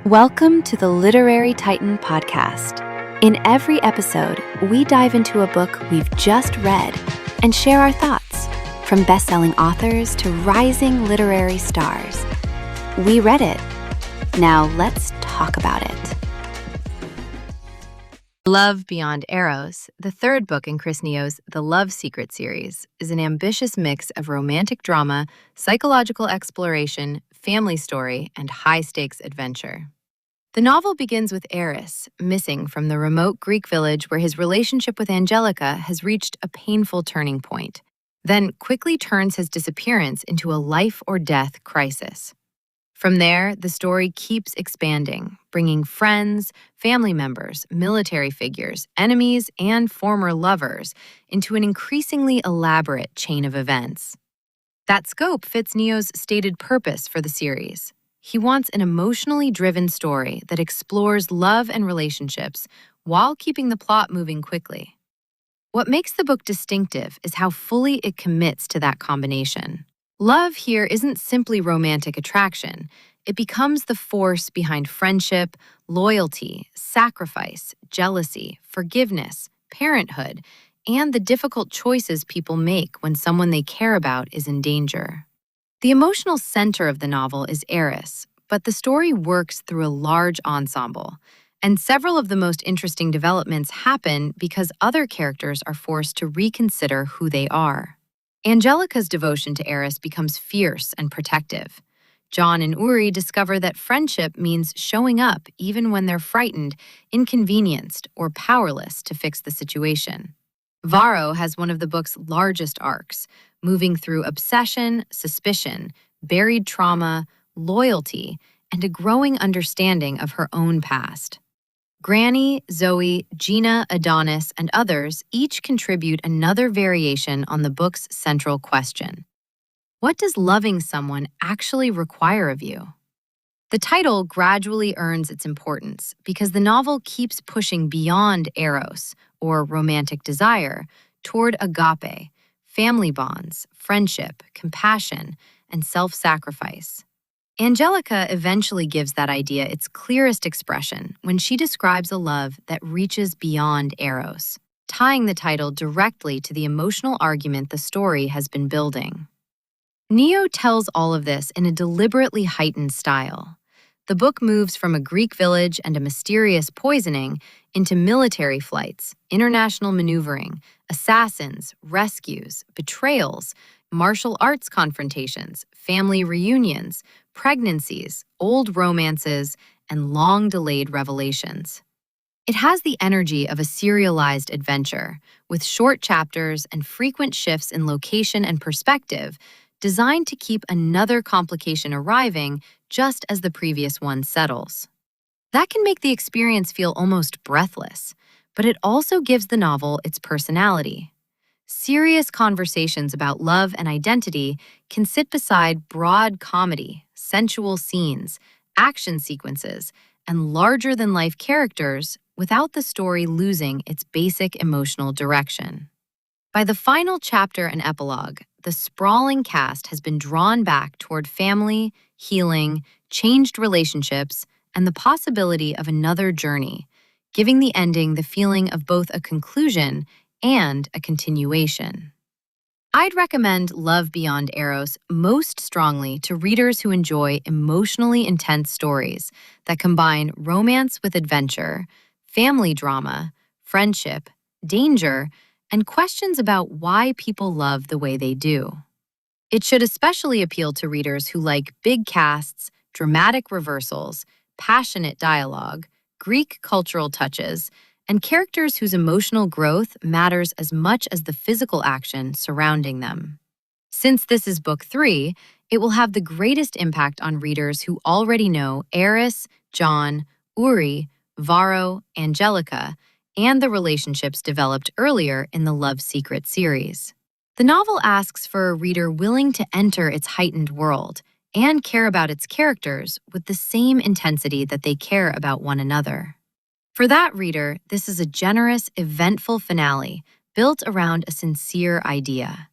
Welcome to the Literary Titan podcast. In every episode, we dive into a book we've just read and share our thoughts, from best-selling authors to rising literary stars. We read it. Now let's talk about it. Love Beyond Eros, the third book in Chris Neo's The Love Secret series, is an ambitious mix of romantic drama, psychological exploration, family story, and high-stakes adventure. The novel begins with Aris missing from the remote Greek village where his relationship with Angelica has reached a painful turning point, then quickly turns his disappearance into a life-or-death crisis. From there, the story keeps expanding, bringing friends, family members, military figures, enemies, and former lovers into an increasingly elaborate chain of events. That scope fits Neo's stated purpose for the series. He wants an emotionally driven story that explores love and relationships while keeping the plot moving quickly. What makes the book distinctive is how fully it commits to that combination. Love here isn't simply romantic attraction. It becomes the force behind friendship, loyalty, sacrifice, jealousy, forgiveness, parenthood, and the difficult choices people make when someone they care about is in danger. The emotional center of the novel is Eris, but the story works through a large ensemble, and several of the most interesting developments happen because other characters are forced to reconsider who they are. Angelica's devotion to Eris becomes fierce and protective. John and Uri discover that friendship means showing up even when they're frightened, inconvenienced, or powerless to fix the situation. Varro has one of the book's largest arcs, moving through obsession, suspicion, buried trauma, loyalty, and a growing understanding of her own past. Granny, Zoe, Gina, Adonis, and others each contribute another variation on the book's central question. What does loving someone actually require of you? The title gradually earns its importance because the novel keeps pushing beyond Eros, or romantic desire, toward agape, family bonds, friendship, compassion, and self-sacrifice. Angelica eventually gives that idea its clearest expression when she describes a love that reaches beyond Eros, tying the title directly to the emotional argument the story has been building. Neo tells all of this in a deliberately heightened style. The book moves from a Greek village and a mysterious poisoning into military flights, international maneuvering, assassins, rescues, betrayals, martial arts confrontations, family reunions, pregnancies, old romances, and long-delayed revelations. It has the energy of a serialized adventure, with short chapters and frequent shifts in location and perspective, designed to keep another complication arriving just as the previous one settles. That can make the experience feel almost breathless, but it also gives the novel its personality. Serious conversations about love and identity can sit beside broad comedy, sensual scenes, action sequences, and larger-than-life characters without the story losing its basic emotional direction. By the final chapter and epilogue, the sprawling cast has been drawn back toward family, healing, changed relationships, and the possibility of another journey, giving the ending the feeling of both a conclusion and a continuation. I'd recommend Love Beyond Eros most strongly to readers who enjoy emotionally intense stories that combine romance with adventure, family drama, friendship, danger, and questions about why people love the way they do. It should especially appeal to readers who like big casts, dramatic reversals, passionate dialogue, Greek cultural touches, and characters whose emotional growth matters as much as the physical action surrounding them. Since this is book 3, it will have the greatest impact on readers who already know Aris, John, Uri, Varro, Angelica, and the relationships developed earlier in the Love Secret series. The novel asks for a reader willing to enter its heightened world and care about its characters with the same intensity that they care about one another. For that reader, this is a generous, eventful finale built around a sincere idea.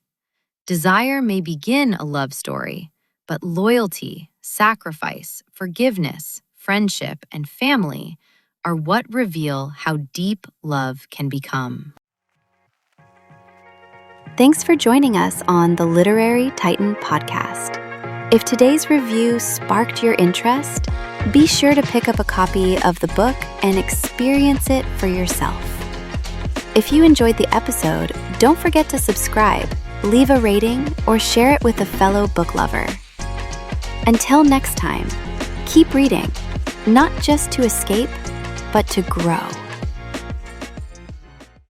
Desire may begin a love story, but loyalty, sacrifice, forgiveness, friendship, and family are what reveal how deep love can become. Thanks for joining us on the Literary Titan podcast. If today's review sparked your interest, be sure to pick up a copy of the book and experience it for yourself. If you enjoyed the episode, don't forget to subscribe, leave a rating, or share it with a fellow book lover. Until next time, keep reading, not just to escape, but to grow.